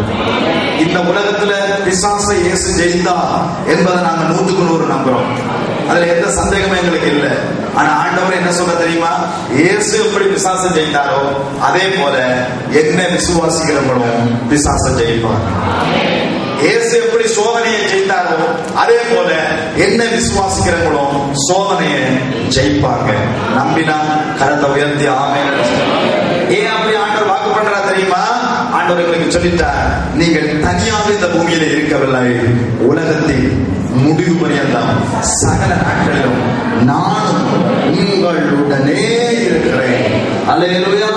இந்த உலகத்துல பிசாசை இயேசு ஜெயித்தா என்பதை நாங்க 100% நம்புறோம். அதுல எந்த சந்தேகமும் எங்களுக்கு இல்லை. ஆனா ஆண்டவர் என்ன சொல்ல தெரியுமா? இயேசு எப்படி பிசாசை ஜெயித்தாரோ அதே போல என்ன விசுவாசிக்கிறவங்களும் பிசாசை ஜெயிப்பார். இயேசு எப்படி சோதனையை ஜெயித்தாரோ அதே போல என்ன விசுவாசிக்கிறவங்களோ சோதனையை ஜெயிப்பாங்க. நம்பினா கரத்தை உயர்த்தி ஆமென். ஏன் அப்படி ஆண்டவர் வாக்கு பண்றா தெரியுமா? ஆண்டவர் எங்களுக்கு சொல்லிட்டார், நீங்கள் தனியாக இந்த பூமியில இருக்கவில்லை, உலகத்தில் முடிவு பரியந்தம் சகல நாட்களிலும் நானும் உங்களுடனே இருக்கிறேன். அல்லேலூயா,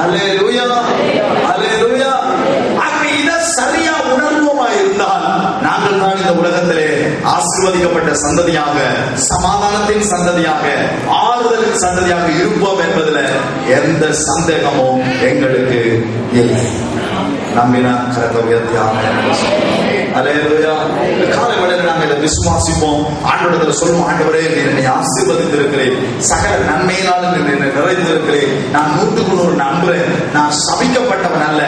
அல்லேலூயா, அல்லேலூயா. இதை சரியா உணர்வோமா இருந்தால் நாங்கள் தான் இந்த உலகத்திலே ஆசீர்வதிக்கப்பட்ட சந்ததியாக, சமாதானத்தின் சந்ததியாக, ஆறுதலின் சந்ததியாக இருப்போம் என்பதில் எந்த சந்தேகமும் எங்களுக்கு இல்லை. நம்பினா கரத்தை உயர்த்தி ஆமென். அல்லேலூயா. காலை வேளையில் நாங்கள் இதை விசுவாசிப்போம். ஆண்டவரிடத்தில் சொல்லுவோம், ஆண்டவரே என்னை ஆசீர்வதித்திருக்கிறேன், சகல நன்மையினால் என்னை நிறைந்திருக்கிறேன், நான் 100% நம்புறேன், நான் சபிக்கப்பட்டவன் அல்ல,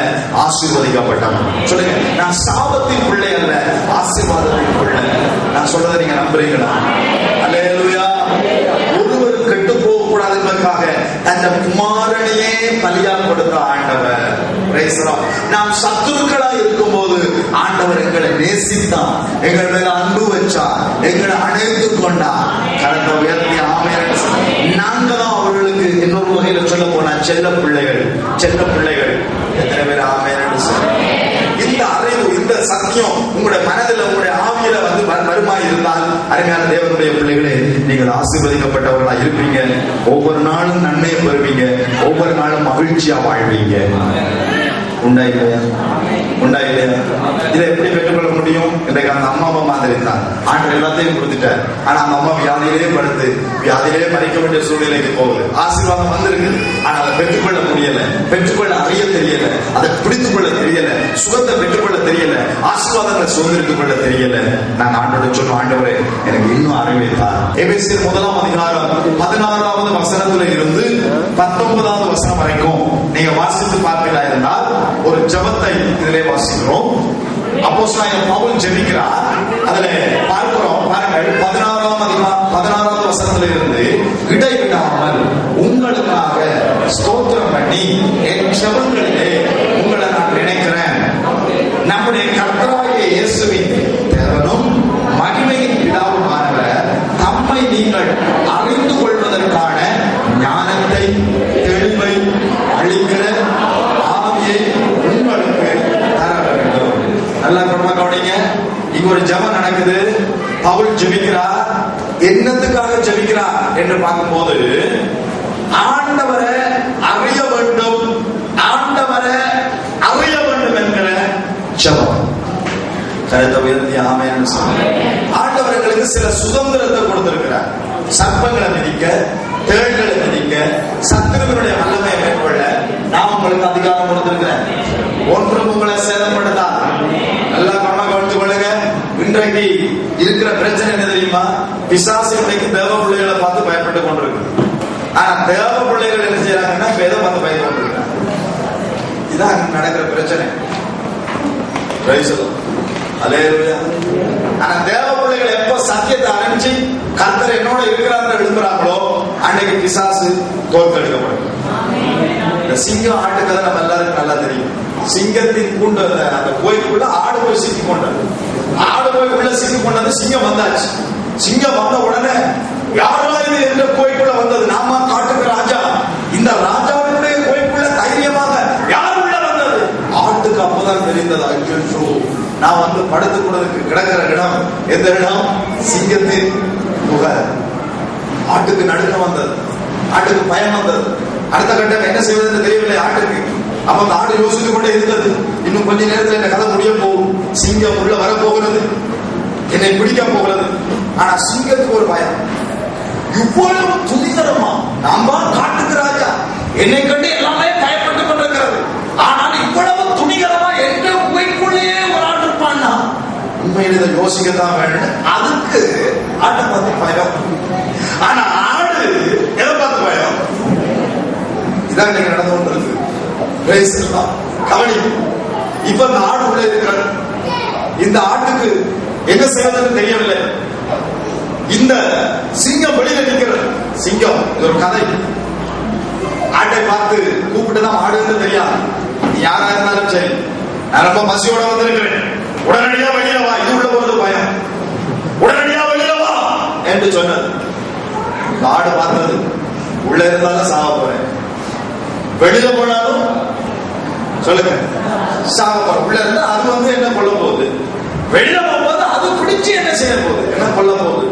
ஆசீர்வதிக்கப்பட்டவன். சொல்லுங்க, நான் சாபத்தின் பிள்ளை அல்ல, ஆசீர்வாதத்தின் பிள்ளை. நான் சொல்றதை நீங்க நம்புறீங்களா? அல்லேலூயா. ஒருவர் கெட்டு போக கூடாது என்பதற்காக தந்த குமாரனையே பலியாக கொடுத்த ஆண்டவர். நாம் சத்துருக்களா இருக்கும் போது ஆண்டவர் எங்களை நேசித்தார், எங்கள் மேல அன்பு வச்சார், எங்களை அணைத்துக் கொண்டார். கரத்தை உயர்த்தி ஆமென். நாங்க தான் அவர்களுக்கு இன்னொரு வகையில சொல்ல போனா செல்ல பிள்ளைகள். செல்ல பிள்ளைகள் எத்தனை பேர் ஆமென்? இந்த அறிவு, இந்த சத்தியம் உங்களுடைய மனதில், உங்களுடைய ஆவியில வருமாய் இருந்தால் அருமையான தேவனுடைய பிள்ளைகளே, நீங்கள் ஆசீர்வதிக்கப்பட்டவர்களா இருப்பீங்க. ஒவ்வொரு நாளும் நன்மையை பெறுவீங்க, ஒவ்வொரு நாளும் மகிழ்ச்சியா வாழ்வீங்க. உண்டா இல்லையா? உண்டா இல்லையா? இதை எப்படி பெற்றுக்கொள்ள முடியும்? இன்றைக்கு அந்த அம்மா மாதிரி தான் ஆண்டவர் எல்லாத்தையும் கொடுத்துட்டார். ஆனா அந்த அம்மா வியாதியிலே படுத்து வியாதியிலே மறைக்க வேண்டிய சூழ்நிலைக்கு போகுது. ஆசீர்வாதம் வந்திருக்கு, ஆனா அதை பெற்றுக்கொள்ள முடியல, பெற்றுக்கொள்ள அறிய தெரியல, அதை பிடித்துக் கொள்ள தெரியல, சுகத்தை பெற்றுக்கொள்ள தெரியல, ஆசீர்வாதங்களை சுதந்திரித்துக் கொள்ள தெரியல. நாங்க ஆண்டவரை சொன்னோம், ஆண்டவரே எனக்கு இன்னும் அறிவித்தார். எபேசியர் 1ஆம் அதிகாரம் 16வது வசனத்துல இருந்து 19வது வசனம் வரைக்கும் நீங்க வாசித்து பார்ப்பீங்களா இருந்தால் ஒரு ஜெபத்தை இதிலே வாசிக்கிறோம். அப்போஸ்தலனாகிய பவுல் ஜெபிக்கிறார். அதுல பார்க்கிறோம், பாருங்கள், 16வது வசனத்துல இருந்து இடைவிடாமல் உங்களுக்காக ஸ்தோத்திரம் பண்ணி என் ஜெபங்களிலே உங்களை நான் நினைக்கிறேன். நம்முடைய கர்த்தராகிய இயேசுவின் தேவனும் மகிமையின் பிதாவுமானவர் தம்மை நீங்கள் அறிந்து கொள்வதற்கான ஞானத்தை, தெளிவை அளிக்கிற ஆவியை உங்களுக்கு தர வேண்டும். நல்லா கவனிங்க. இங்க ஒரு ஜெபம் நடக்குது. பவுல் ஜெபிக்கிறார். என்னத்துக்காக ஜெபிக்கிறார் என்று பார்க்கும்போது, ஆண்டவரை அறிய வேண்டும், ஆண்டவரை அறிய வேண்டும் என்கிற ஜெபம். கருத்தை உயர்த்தி ஆமென். ஆண்டவர்களுக்கு சில சுதந்திரத்தை கொடுத்திருக்கிறார். சர்ப்பங்களை மிதிக்க, தேள்களை மிதிக்க, சத்துருவினுடைய வல்லமையை மேற்கொள்ள நான் உங்களுக்கு அதிகாரம் கொடுத்திருக்கிறேன். ஒன்றும் உங்களை சேதப்படுத்தா. நல்லா கவனித்துக் கொள்ளுங்க. இன்றைக்கு இருக்கிற பிரச்சனை என்ன தெரியுமா? பிசாசு இன்றைக்கு தேவ பிள்ளைகளை பார்த்து பயப்பட்டு கொண்டிருக்கு. ஆனா தேவ பிள்ளைகள் என்ன செய்யறாங்கன்னா வேத பார்த்து பயந்து கொண்டிருக்கிறாங்க. இதான் நடக்கிற பிரச்சனை. அல்லேலூயா. ஆனா தேவ பிள்ளைகள் எப்போ சத்தியத்தை அறிஞ்சு கர்த்தர் என்னோட இருக்கிறார் விரும்புறாங்களோ அன்னைக்கு பிசாசு தோற்கடிக்கப்படும். இந்த சிங்கம் ஆட்டு கதை நம்ம எல்லாருக்கும் நல்லா தெரியும். சிங்கத்தின் கூண்டு அந்த கோயிலுக்குள்ள ஆடு போய் சிக்கி கொண்டது. ஆடு போய் உள்ள சிக்கி கொண்டது. சிங்கம் வந்தாச்சு. சிங்கம் வந்த உடனே யாரா இது என்ற கோயிலுக்குள்ள வந்தது? நாம காட்டுக்கு ராஜா. இந்த ராஜாவுடைய கோயிலுக்குள்ள தைரியமாக யார் உள்ள வந்தது? ஆட்டுக்கு அப்பதான் தெரிந்தது, ஐயோ நான் வந்து படுத்துக் கொண்டதுக்கு கிடக்கிற இடம் எந்த இடம்? சிங்கத்தின் புகை. ஆட்டுக்கு நடுக்கம் வந்தது, ஆட்டுக்கு பயம் வந்தது. அடுத்த கட்டம் என்ன செய்வதுன்னு தெரியவில்லை ஆட்டுக்கு. அப்ப அந்த ஆடு யோசித்துக் கொண்டே இருந்தது, இன்னும் கொஞ்ச நேரத்தில் இந்த கதை முடிய போகும், சிங்கம் உள்ள வரப்போகிறது, என்னை பிடிக்க போகிறது. ஆனா சிங்கத்துக்கு ஒரு பயம். இவ்வளவு துணிகரமா நாம் காட்டுக்கு ராஜா, என்னை கண்டு எல்லாமே பயப்பட்டுக் கொண்டிருக்கிறது. ஆனால் இவ்வளவு துணிகரமா என்ற உண்மைக்குள்ளேயே ஒரு ஆண்டு இருப்பான்னா உண்மையில இதை யோசிக்கத்தான் வேணும். அதுக்கு ஆட்டை பார்த்து பயம். ஆனா ஆடு எதை பார்த்து பயம்? இதான் இன்னைக்கு நடந்து கொண்டிருக்கு. கவனி. இப்ப இந்த ஆடு உள்ள இருக்கிறது. இந்த ஆட்டுக்கு என்ன செய்வதுன்னு தெரியவில்லை. இந்த சிங்கம் வெளியில நிற்கிறது. சிங்கம் இது ஒரு கதை. ஆட்டை பார்த்து கூப்பிட்டுதான் ஆடுன்னு தெரியாது. யாரா இருந்தாலும் சரி, நான் ரொம்ப பசியோட வந்திருக்கிறேன், உடனடியா வெளியில வா, இது உள்ள போறது பயம், உடனடியா வெளியில வா என்று சொன்னது. ஆடு பார்த்தது, உள்ள இருந்தாலும் சாவ போறேன், வெளியில போனாலும் சொல்லுங்க சாவ போறேன். உள்ள இருந்தா அது என்ன கொல்ல போகுது, வெளியில போகும்போது அது பிடிச்சு என்ன செய்ய போகுது, என்ன கொல்ல போகுது.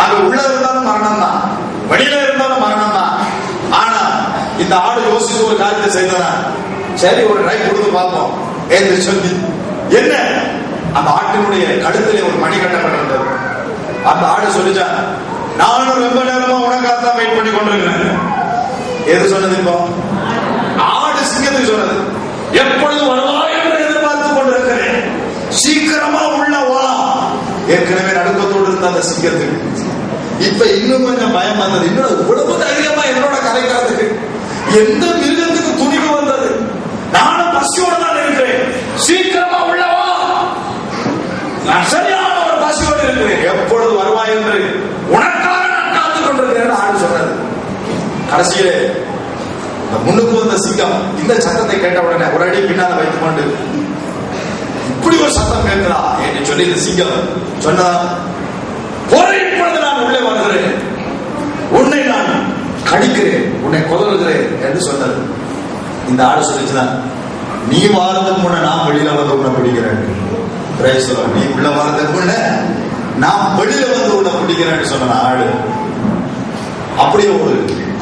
அது உள்ள இருந்தாலும் மரணம் தான், வெளியில இருந்தாலும் மரணம் தான். ஆனா இந்த ஆடு யோசிச்சு ஒரு காரியத்தை செய்ததா, சரி ஒரு ட்ரை கொடுத்து பார்ப்போம் என்று சொல்லி, என்ன அந்த ஆட்டினுடைய கழுத்திலே ஒரு மணி கட்டப்பட்டிருந்தது. அந்த ஆடு சொல்லிச்சா, நானும் ரொம்ப நேரமா உனக்காகத்தான் வெயிட் பண்ணி கொண்டிருக்கிறேன். எது சொன்னது? இப்போ ஆடு சிங்கத்துக்கு சொன்னது, எப்பொழுது வருவாய் என்று எதிர்பார்த்து கொண்டிருக்கிறேன், சீக்கிரமா உள்ள வா. ஏற்கனவே நடுக்கத்தோடு இருந்த அந்த சிங்கத்துக்கு இப்ப இன்னும் கொஞ்சம் பயம் வந்தது. இன்னும் இவ்வளவு தைரியமா என்னோட கரைக்காதுக்கு எந்த மிருகத்துக்கு துணிவு வந்தது? நானும் பசியோட தான் இருக்கிறேன், சீக்கிரமா உள்ள வா, நான் சரியான ஒரு பசியோடு இருக்கிறேன், எப்பொழுது வருவாய் என்று உனக்காக நான் காத்துக் கொண்டிருக்கிறேன் ஆடு சொன்னது. கடைசியிலே முன்னுக்கு வந்த சிங்கம் இந்த சத்தத்தை கேட்ட உடனே ஒரு அடி பின்னால வைத்துக் கொண்டு, இப்படி ஒரு சத்தம் கேட்கிறா என்று சொல்லி இந்த சிங்கம் சொன்னா, இப்பொழுது நான் உள்ளே வருகிறேன், உன்னை நான் கடிக்கிறேன், உன்னை கொதறுகிறேன் என்று சொன்னது. இந்த ஆடு சொல்லிச்சுதான், நீ வாரத்துக்கு முன்ன நான் வெளியில வந்து உன்னை பிடிக்கிறேன், நீ உள்ள வாரத்துக்கு முன்ன நான் வெளியில வந்து உன்னை பிடிக்கிறேன்னு சொன்ன ஆடு. அப்படியே ஒரு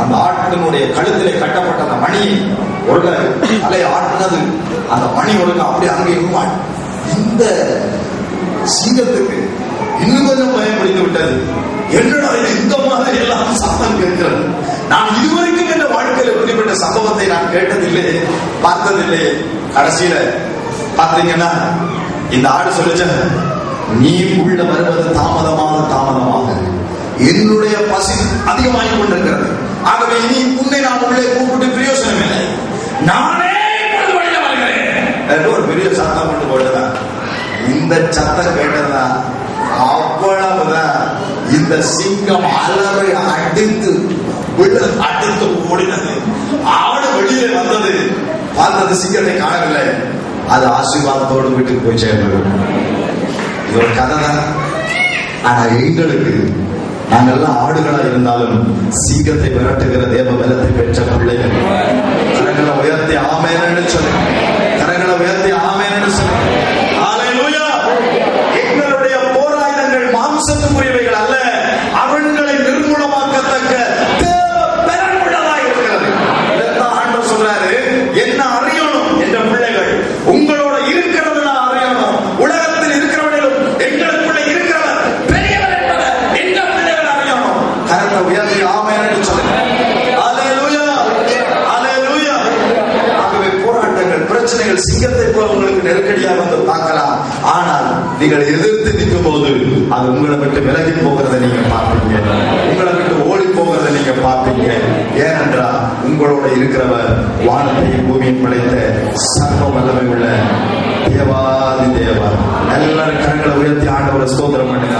அந்த ஆட்டினுடைய கழுத்திலே கட்டப்பட்ட அந்த மணி ஒரு அலை ஆட்டினது, அந்த மணி ஒழுங்க அப்படியே அங்கேயும். இந்த சிங்கத்துக்கு இன்னும் கொஞ்சம் பயம் பிடித்து விட்டது. என்னடா இது இந்த மாதிரி எல்லாம் சத்தம் கேட்கிறது, நான் இதுவரைக்கும் என்ற வாழ்க்கையில் இப்படிப்பட்ட சம்பவத்தை நான் கேட்டதில்லையே, பார்த்ததில்லையே. கடைசியில பாத்தீங்கன்னா இந்த ஆடு சொல்லிச்ச, நீ உள்ள வருவது தாமதமாக என்னுடைய பசி அதிகமாகிக் கொண்டிருக்கிறது, ஆகவே இனி உன்னை நான் உள்ளே கூப்பிட்டு பிரயோசனம் இல்லை, நானே வெளியில வருகிறேன் என்று ஒரு பெரிய சத்தம் கொண்டு போட்டுதான். இந்த சத்தம் கேட்டதுதான் அவ்வளவுதான் இந்த சிங்கம் அலறை அடித்து ஓடினது. ஆடு வெளியில வந்தது, பார்த்தது சிங்கத்தை காணவில்லை, அது ஆசீர்வாதத்தோடு வீட்டுக்கு போய் சேர்ந்தது. இது ஒரு கதை தான். ஆனா எங்களுக்கு நாங்கெல்லாம் ஆடுகளா இருந்தாலும் சிங்கத்தை விரட்டுகிற தேவ பலத்தை பெற்ற பிள்ளைகள். கரங்களை உயர்த்தி ஆமென்னு சொல்லுங்க, கரங்களை உயர்த்தி ஆமென்னு சொல்லுங்க. ஹல்லேலூயா. எங்களுடைய போராயுதங்கள் மாம்சத்துக்குரியவைகள் அல்ல, அவன்களை நிர்மூலமாக்கத்தக்க தேவ பலன் உள்ளதாக இருக்கிறது. ஆண்டவர் சொல்றாரு, என்ன அறியணும் என்ற பிள்ளைகள், உங்களோட இருக்கிறது நான் அறியணும், உலகத்தில் இருக்கிறவர்களும் எங்களுக்குள்ள இருக்கிறவர் பெரியவர் என்பதை எந்த பிள்ளைகள் அறியணும். கரத்தை உயர்த்தி ஆமென்னு சொல்லுங்க. ஹல்லேலூயா, ஹல்லேலூயா. ஆகவே போராட்டங்கள், பிரச்சனைகள் சிங்கத்தை போல உங்களுக்கு நெருக்கடியாக வந்து பார்க்கலாம். ஆனால் நீங்கள் எதிர்த்து நிற்கும் போது அது உங்களை விட்டு விலகி போகிறதை நீங்க பார்ப்பீங்க, உங்களை விட்டு ஓடி போகிறதை நீங்க பார்ப்பீங்க. ஏனென்றால் உங்களோட இருக்கிறவர் வானத்தையும் பூமியும் படைத்த சர்வ வல்லமை உள்ள தேவாதி தேவன். எல்லாரும் கரங்களை உயர்த்தி ஆண்டவரை ஸ்தோத்திரம் பண்ணுங்க.